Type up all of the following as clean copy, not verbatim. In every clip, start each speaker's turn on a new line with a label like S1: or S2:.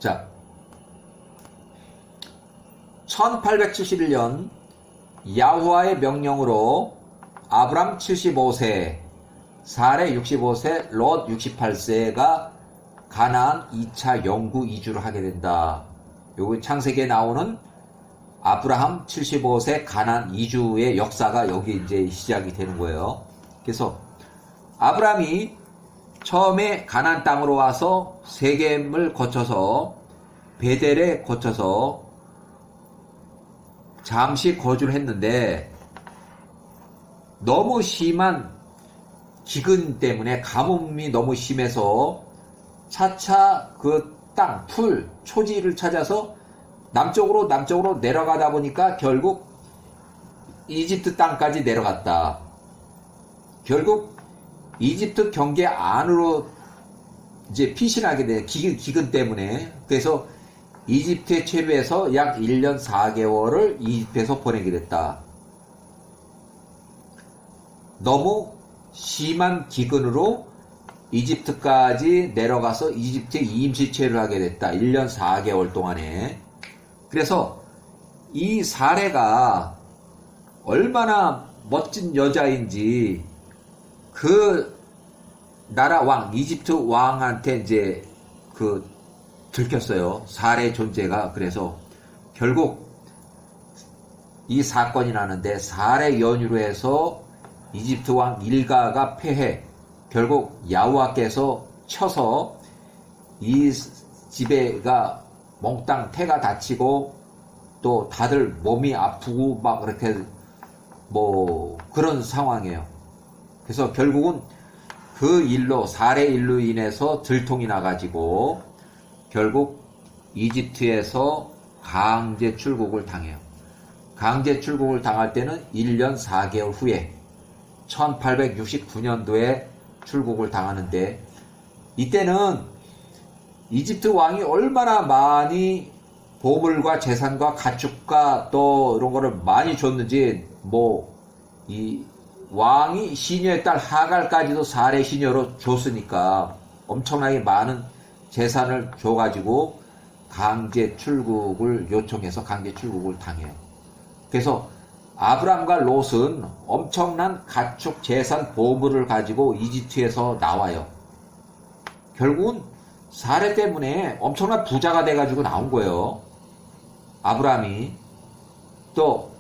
S1: 자, 1871년 야후와의 명령으로 아브람 75세, 사레 65세, 롯 68세가 가나안 2차 영구 이주를 하게 된다. 요거 창세기에 나오는 아브라함 75세 가나안 이주의 역사가 여기 이제 시작이 되는 거예요. 그래서 아브라함이 처음에 가나안 땅으로 와서 세겜을 거쳐서 베델에 거쳐서 잠시 거주를 했는데 너무 심한 기근 때문에 가뭄이 너무 심해서 차차 그 땅, 풀, 초지를 찾아서 남쪽으로 내려가다 보니까 결국 이집트 땅까지 내려갔다. 결국 이집트 경계 안으로 이제 피신하게 돼. 기근 때문에. 그래서 이집트에 체류해서 약 1년 4개월을 이집트에서 보내게 됐다. 너무 심한 기근으로 이집트까지 내려가서 이집트에 임시 체류를 하게 됐다. 1년 4개월 동안에. 그래서 이 사례가 얼마나 멋진 여자인지 그 나라 왕, 이집트 왕한테 이제 들켰어요. 사례 존재가. 그래서 결국 이 사건이 나는데 사례 연유로 해서 이집트 왕 일가가 패해 결국 야후와께서 쳐서 이 집에가 몽땅 태가 다치고 또 다들 몸이 아프고 막 이렇게 뭐 그런 상황이에요. 그래서 결국은 그 일로 사례 일로 인해서 들통이 나가지고 결국 이집트에서 강제 출국을 당해요. 강제 출국을 당할 때는 1년 4개월 후에 1869년도에 출국을 당하는데 이때는 이집트 왕이 얼마나 많이 보물과 재산과 가축과 또 이런 거를 많이 줬는지 이 왕이 시녀의 딸 하갈까지도 사례 시녀로 줬으니까 엄청나게 많은 재산을 줘가지고 강제 출국을 요청해서 강제 출국을 당해요. 그래서 아브람과 롯은 엄청난 가축, 재산, 보물을 가지고 이집트에서 나와요. 결국은 사례 때문에 엄청난 부자가 돼가지고 나온 거예요. 아브람이. 또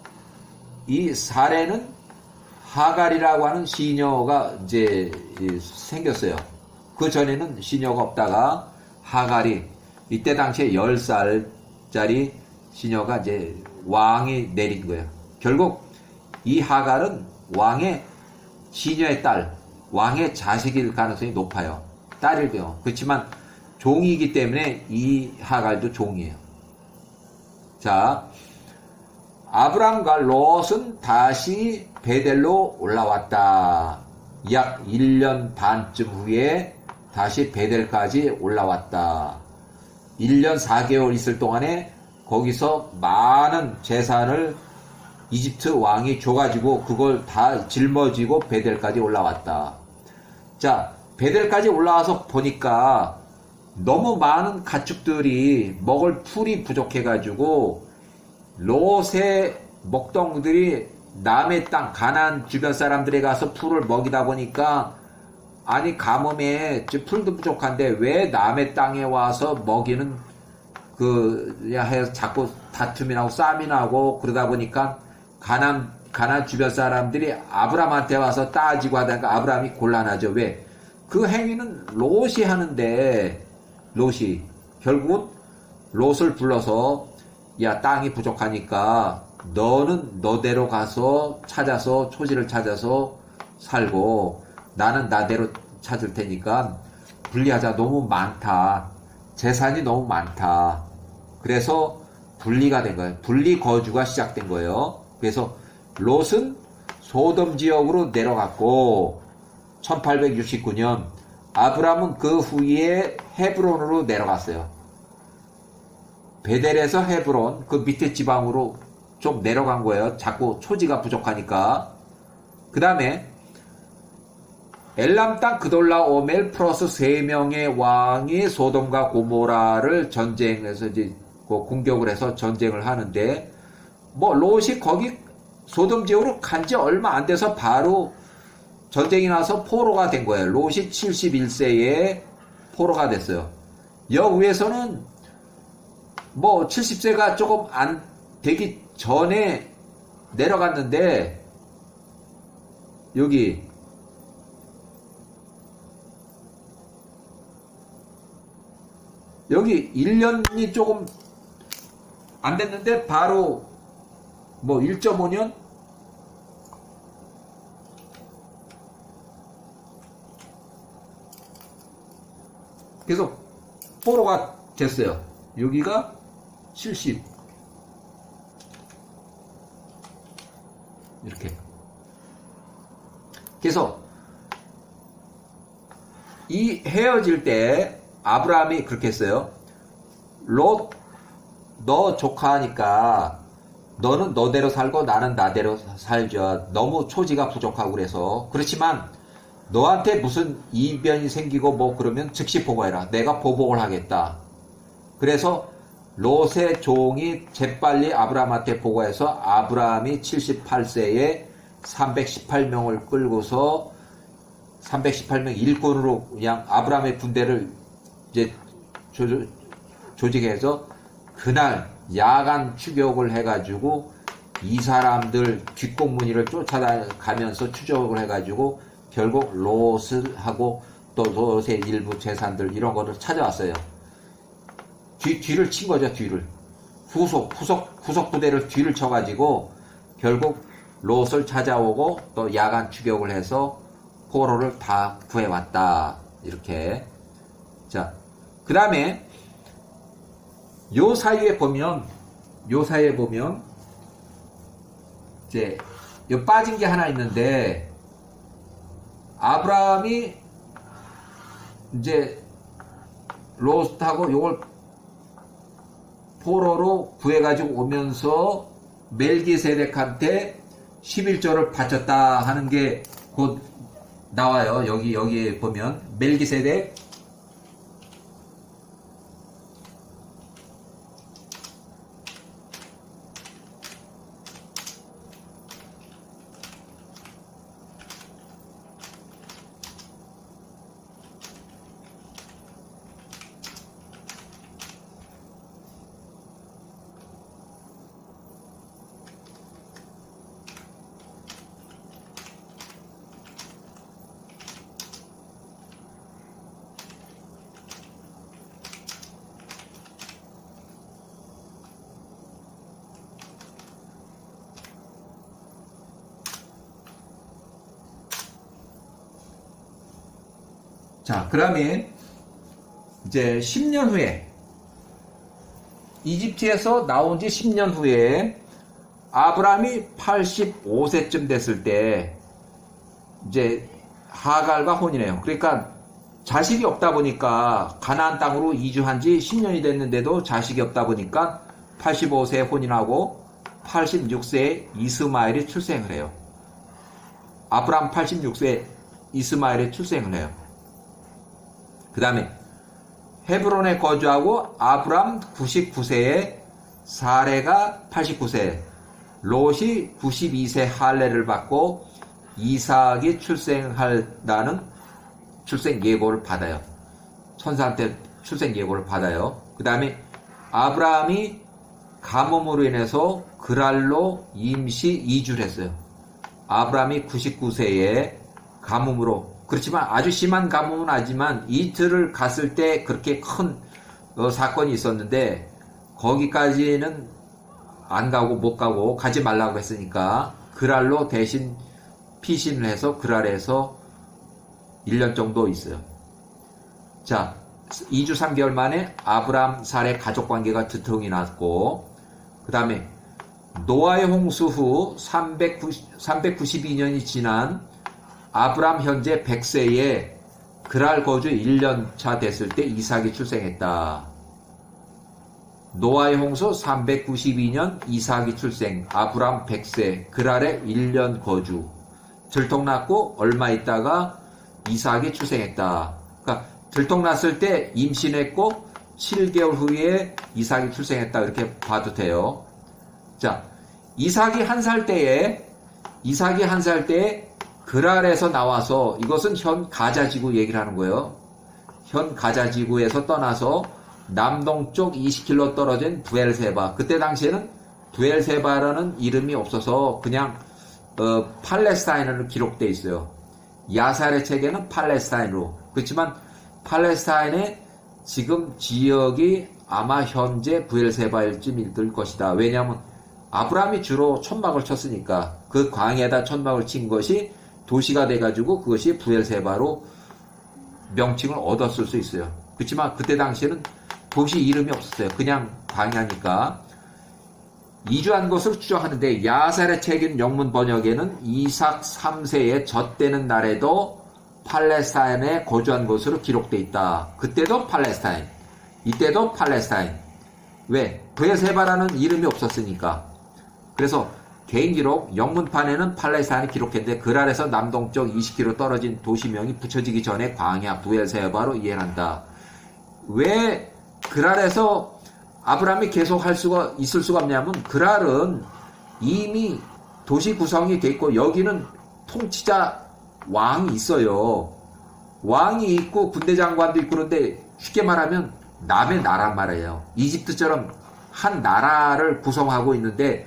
S1: 이 사례는 하갈이라고 하는 시녀가 이제 생겼어요. 그 전에는 시녀가 없다가 하갈이 이때 당시에 10살짜리 시녀가 이제 왕이 내린 거예요. 결국 이 하갈은 왕의 시녀의 딸, 왕의 자식일 가능성이 높아요. 딸이고요. 그렇지만 종이기 때문에 이 하갈도 종이에요. 자, 아브람과 롯은 다시 베델로 올라왔다. 약 1년 반쯤 후에 다시 베델까지 올라왔다. 1년 4개월 있을 동안에 거기서 많은 재산을 이집트 왕이 줘가지고 그걸 다 짊어지고 베델까지 올라왔다. 자, 베델까지 올라와서 보니까 너무 많은 가축들이 먹을 풀이 부족해가지고 롯의 먹동들이 남의 땅, 가나안 주변 사람들에 가서 풀을 먹이다 보니까 아니 가뭄에 풀도 부족한데 왜 남의 땅에 와서 먹이는 해서 자꾸 다툼이 나고 싸움이 나고 그러다 보니까 가나안 주변 사람들이 아브람한테 와서 따지고 하다가 아브람이 곤란하죠. 왜? 그 행위는 롯이 하는데 롯이 결국은 롯을 불러서 야, 땅이 부족하니까 너는 너대로 가서 찾아서 초지를 찾아서 살고 나는 나대로 찾을 테니까 분리하자. 너무 많다. 재산이 너무 많다. 그래서 분리가 된 거예요. 분리 거주가 시작된 거예요. 그래서 롯은 소돔 지역으로 내려갔고 1869년 아브람은 그 후에 헤브론으로 내려갔어요. 베델에서 헤브론 그 밑에 지방으로 좀 내려간 거예요. 자꾸 초지가 부족하니까. 그 다음에 엘람 땅 그돌라 오멜 플러스 3명의 왕이 소돔과 고모라를 전쟁해서 이제 공격을 해서 전쟁을 하는데, 뭐 롯이 거기 소돔 지역으로 간 지 얼마 안 돼서 바로 전쟁이 나서 포로가 된 거예요. 롯이 71세에 포로가 됐어요. 여기에서는 뭐 70세가 조금 안 되기 전에 내려갔는데, 여기 여기 1년이 조금 안 됐는데 바로 뭐 1.5년? 그래서 포로가 됐어요. 여기가 70 이렇게. 그래서 이 헤어질 때 아브라함이 그렇게 했어요. 롯, 너 조카니까 너는 너대로 살고 나는 나대로 살자. 너무 초지가 부족하고 그래서. 그렇지만 너한테 무슨 이변이 생기고 뭐 그러면 즉시 보고해라. 내가 보복을 하겠다. 그래서 롯의 종이 재빨리 아브라함한테 보고해서 아브라함이 78세에 318명을 끌고서 318명 일꾼으로 그냥 아브라함의 군대를 이제 조직해서 그날 야간 추격을 해가지고 이 사람들 뒷공무니를 쫓아가면서 추적을 해가지고 결국 롯을 하고 또 롯의 일부 재산들 이런 거를 찾아왔어요. 뒤를 친 거죠. 뒤를 후속 부대를 뒤를 쳐가지고 결국 롯을 찾아오고 또 야간 추격을 해서 포로를 다 구해왔다. 이렇게. 자, 그 다음에 요 사이에 보면 이제 요 빠진 게 하나 있는데, 아브라함이 이제 롯하고 요걸 포로로 구해가지고 오면서 멜기세덱한테 11조를 바쳤다 하는 게 곧 나와요. 여기에 보면 멜기세덱 자, 그 다음에 이제 10년 후에 이집트에서 나온 지 10년 후에 아브라함이 85세쯤 됐을 때 이제 하갈과 혼인해요. 그러니까 자식이 없다 보니까 가나안 땅으로 이주한 지 10년이 됐는데도 자식이 없다 보니까 85세에 혼인하고 86세에 이스마엘이 출생을 해요. 아브라함 86세에 이스마엘이 출생을 해요. 그 다음에 헤브론에 거주하고 아브람 99세에 사레가 89세, 롯이 92세 할례를 받고 이삭이 출생한다는 출생 예고를 받아요. 천사한테 출생 예고를 받아요. 그 다음에 아브라함이 가뭄으로 인해서 그랄로 임시 이주를 했어요. 아브라함이 99세에 가뭄으로, 그렇지만 아주 심한 가뭄은 아니지만 이틀을 갔을 때 그렇게 큰 사건이 있었는데 거기까지는 안 가고 못 가고 가지 말라고 했으니까 그랄로 대신 피신을 해서 그랄에서 1년 정도 있어요. 자, 2주 3개월 만에 아브람 사레 가족관계가 두통이 났고, 그 다음에 노아의 홍수 후 392년이 지난 아브람 현재 100세에 그랄 거주 1년차 됐을 때 이삭이 출생했다. 노아의 홍수 392년 이삭이 출생, 아브람 100세, 그랄에 1년 거주. 들통났고 얼마 있다가 이삭이 출생했다. 그러니까 들통났을 때 임신했고 7개월 후에 이삭이 출생했다. 이렇게 봐도 돼요. 자, 이삭이 한 살 때에 그랄에서 나와서, 이것은 현 가자지구 얘기를 하는 거예요. 현 가자지구에서 떠나서 남동쪽 20km 떨어진 부엘세바. 그때 당시에는 부엘세바라는 이름이 없어서 그냥 팔레스타인으로 기록되어 있어요. 야살의 책에는 팔레스타인으로. 그렇지만 팔레스타인의 지금 지역이 아마 현재 부엘세바일쯤일 것이다. 왜냐하면 아브라함이 주로 천막을 쳤으니까 그 광에다 천막을 친 것이 도시가 돼가지고 그것이 부엘세바로 명칭을 얻었을 수 있어요. 그렇지만 그때 당시에는 도시 이름이 없었어요. 그냥 광야니까. 이주한 것으로 추정하는데 야살의 책인 영문 번역에는 이삭 3세에 젖되는 날에도 팔레스타인에 거주한 것으로 기록되어 있다. 그때도 팔레스타인, 이때도 팔레스타인. 왜? 부엘세바라는 이름이 없었으니까. 그래서 개인기록 영문판에는 팔레스타인이 기록했는데 그랄에서 남동쪽 20km 떨어진 도시명이 붙여지기 전에 광야 부엘세바로 이해한다. 왜 그랄에서 아브라함이 계속 있을 수가 없냐면 그랄은 이미 도시 구성이 돼 있고 여기는 통치자 왕이 있어요. 왕이 있고 군대장관도 있고 그런데 쉽게 말하면 남의 나란 말이에요. 이집트처럼 한 나라를 구성하고 있는데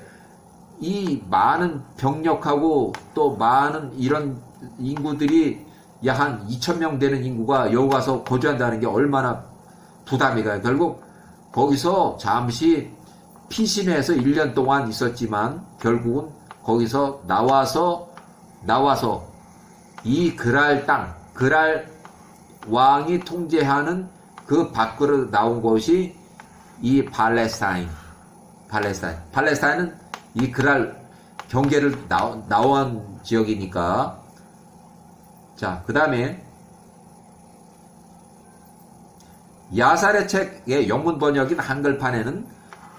S1: 이 많은 병력하고 또 많은 이런 인구들이 약 한 2,000명 되는 인구가 여기 가서 거주한다는 게 얼마나 부담이 가요. 결국 거기서 잠시 피신해서 1년 동안 있었지만 결국은 거기서 나와서 이 그랄 땅, 그랄 왕이 통제하는 그 밖으로 나온 곳이 이 팔레스타인. 팔레스타인은 이 그랄 경계를 나온 지역이니까. 자, 그 다음에 야살의 책의 영문 번역인 한글판에는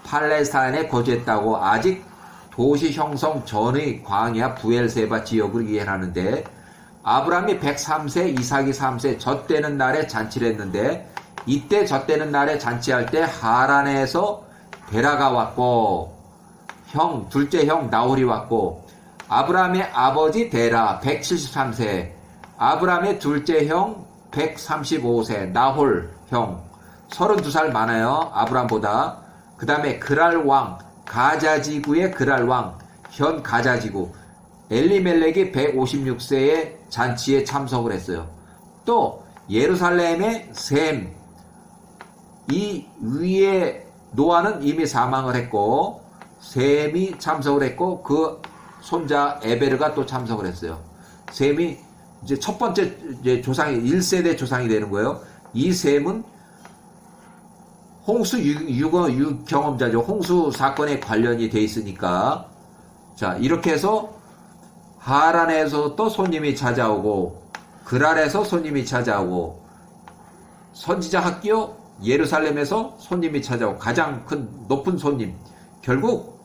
S1: 팔레스타인에 거주했다고 아직 도시 형성 전의 광야 부엘세바 지역으로 이해하는데 아브라함이 103세, 이삭이 3세 젖되는 날에 잔치를 했는데 이때 젖되는 날에 잔치할 때 하란에서 베라가 왔고 둘째 형 나홀이 왔고 아브라함의 아버지 데라 173세, 아브라함의 둘째 형 135세, 나홀 형 32살 많아요. 아브라함보다. 그 다음에 그랄 왕, 가자지구의 그랄 왕, 현 가자지구 엘리멜렉이 156세에 잔치에 참석을 했어요. 또 예루살렘의 셈, 이 위에 노아는 이미 사망을 했고 셈이 참석을 했고 그 손자 에베르가 또 참석을 했어요. 셈이 이제 첫 번째 조상이 1세대 조상이 되는 거예요. 이 셈은 홍수 경험자죠. 홍수 사건에 관련이 돼 있으니까. 자, 이렇게 해서 하란에서 또 손님이 찾아오고 그랄에서 손님이 찾아오고 선지자 학교 예루살렘에서 손님이 찾아오고 가장 큰 높은 손님. 결국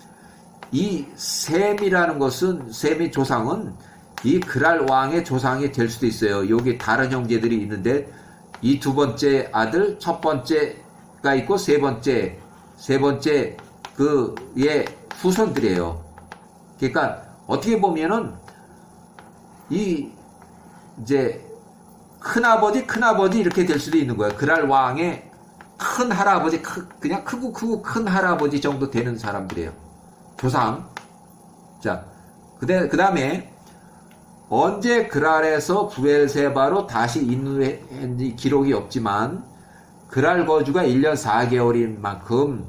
S1: 이 셈이라는 것은 셈의 조상은 이 그랄 왕의 조상이 될 수도 있어요. 여기 다른 형제들이 있는데 이 두 번째 아들, 첫 번째가 있고 세 번째 그의 후손들이에요. 그러니까 어떻게 보면은 이 이제 큰아버지 이렇게 될 수도 있는 거예요. 그랄 왕의 큰 할아버지, 그냥 크고 큰 할아버지 정도 되는 사람들이에요. 조상. 자, 그 다음에 언제 그랄에서 부엘세바로 다시 인도했는지 기록이 없지만 그랄 거주가 1년 4개월인 만큼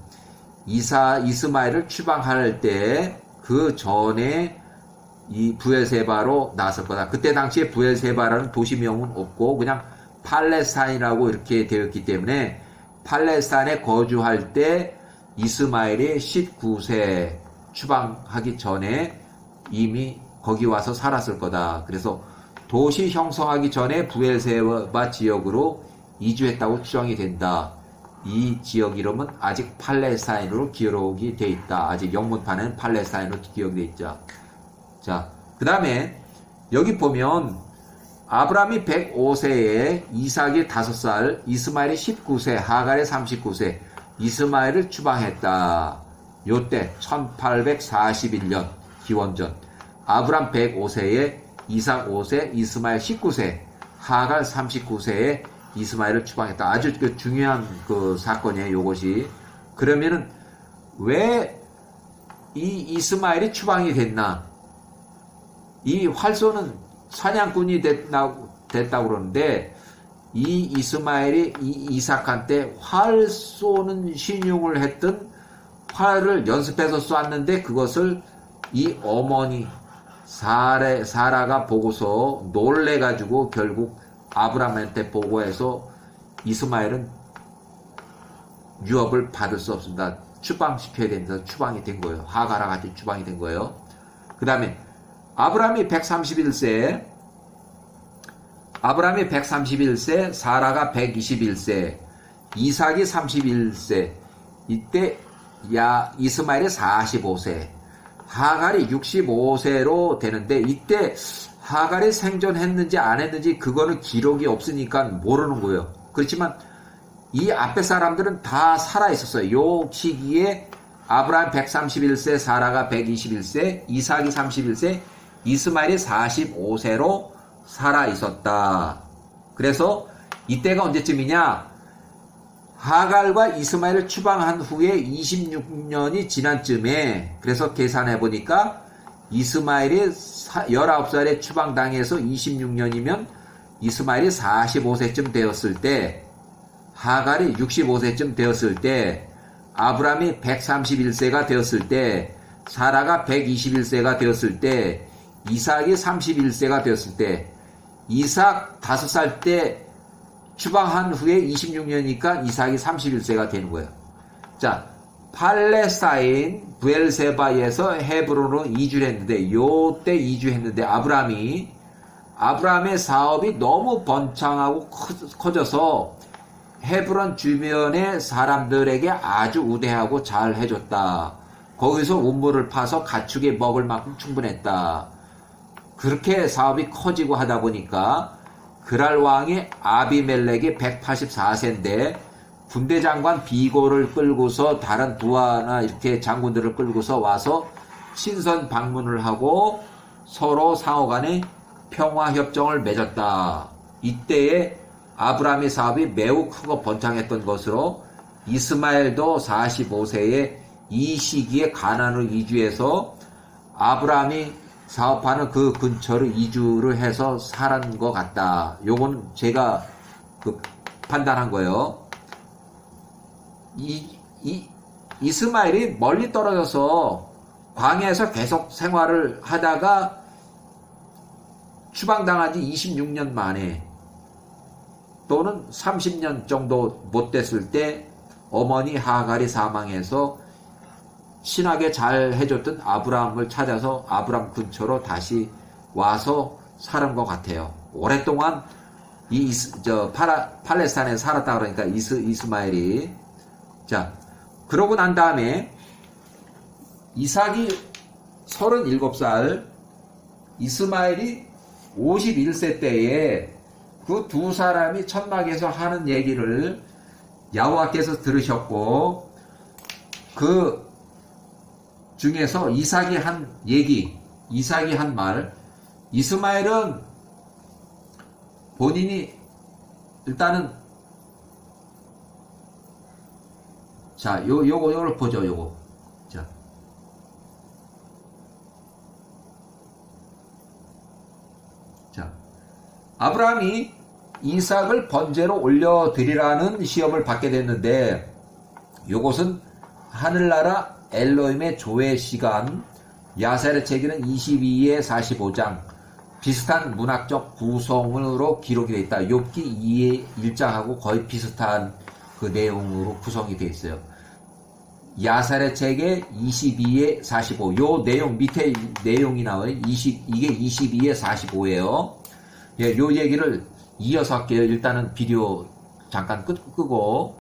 S1: 이스마엘을 추방할 때 그 전에 이 부엘세바로 나설 거다. 그때 당시에 부엘세바라는 도시명은 없고 그냥 팔레스타인이라고 이렇게 되어 있기 때문에 팔레스타인에 거주할 때 이스마엘이 19세 추방하기 전에 이미 거기 와서 살았을 거다. 그래서 도시 형성하기 전에 부엘세바 지역으로 이주했다고 추정이 된다. 이 지역 이름은 아직 팔레스타인으로 기록이 돼 있다. 아직 영문판에는 팔레스타인으로 기록이 돼 있죠. 자, 그 다음에 여기 보면 아브라함이 105세에 이삭이 5살, 이스마엘이 19세, 하갈이 39세, 이스마엘을 추방했다. 요때 1841년 기원전 아브라함 105세에 이삭 5세, 이스마엘 19세, 하갈 39세에 이스마엘을 추방했다. 아주 중요한 그 사건이에요. 요것이. 그러면은 왜 이 이스마엘이 추방이 됐나? 이 활쏘는 사냥꾼이 됐다고 그러는데 이 이스마엘이 이 이삭한테 활 쏘는 신용을 했던 활을 연습해서 쐈는데 그것을 이 어머니 사라가 보고서 놀래가지고 결국 아브라함한테 보고해서 이스마엘은 유업을 받을 수 없습니다. 추방시켜야 됩니다. 추방이 된 거예요. 하가랑 같이 추방이 된 거예요. 그 다음에 아브라함이 131세, 사라가 121세, 이삭이 31세, 이때 이스마엘이 45세, 하갈이 65세로 되는데 이때 하갈이 생존했는지 안 했는지 그거는 기록이 없으니까 모르는 거예요. 그렇지만 이 앞에 사람들은 다 살아있었어요. 요 시기에 아브라함 131세, 사라가 121세, 이삭이 31세, 이스마엘이 45세로 살아있었다. 그래서 이때가 언제쯤이냐? 하갈과 이스마엘을 추방한 후에 26년이 지난 쯤에, 그래서 계산해 보니까 이스마엘이 19살에 추방당해서 26년이면 이스마엘이 45세쯤 되었을 때, 하갈이 65세쯤 되었을 때, 아브라함이 131세가 되었을 때, 사라가 121세가 되었을 때, 이삭이 31세가 되었을 때, 이삭 5살 때 추방한 후에 26년이니까 이삭이 31세가 되는 거예요. 자, 팔레스타인 브엘세바에서 헤브론으로 이주를 했는데, 요때 이주했는데 아브라함의 사업이 너무 번창하고 커져서 헤브론 주변의 사람들에게 아주 우대하고 잘 해줬다. 거기서 우물을 파서 가축에 먹을 만큼 충분했다. 그렇게 사업이 커지고 하다 보니까 그랄 왕이 아비멜렉이 184세인데 군대 장관 비고를 끌고서 다른 부하나 이렇게 장군들을 끌고서 와서 친선 방문을 하고 서로 상호간에 평화협정을 맺었다. 이때에 아브라함의 사업이 매우 크고 번창했던 것으로 이스마엘도 45세에 이 시기에 가나안으로 이주해서 아브라함이 사업하는 그 근처로 이주를 해서 살은 것 같다. 요건 제가 판단한 거예요. 이스마엘이 멀리 떨어져서 광야에서 계속 생활을 하다가 추방당한 지 26년 만에 또는 30년 정도 못 됐을 때 어머니 하갈이 사망해서 신하게 잘 해줬던 아브라함을 찾아서 아브라함 근처로 다시 와서 살은 것 같아요. 오랫동안 팔레스타인에 살았다 그러니까 이스마엘이. 자, 그러고 난 다음에 이삭이 37살, 이스마엘이 51세 때에 그 두 사람이 천막에서 하는 얘기를 여호와께서 들으셨고, 그 중에서 이삭이 한 말, 이스마엘은 본인이 일단은 자, 요걸 보죠, 요거. 자, 아브라함이 이삭을 번제로 올려드리라는 시험을 받게 됐는데, 요것은 하늘나라 엘로힘의 조회 시간, 야살의 책에는 22에 45장, 비슷한 문학적 구성으로 기록이 되어 있다. 욥기 2의 1장하고 거의 비슷한 그 내용으로 구성이 되어 있어요. 야살의 책에 22에 45, 요 내용 밑에 내용이 나와요. 이게 22에 45예요. 예, 요 얘기를 이어서 할게요. 일단은 비디오 잠깐 끄고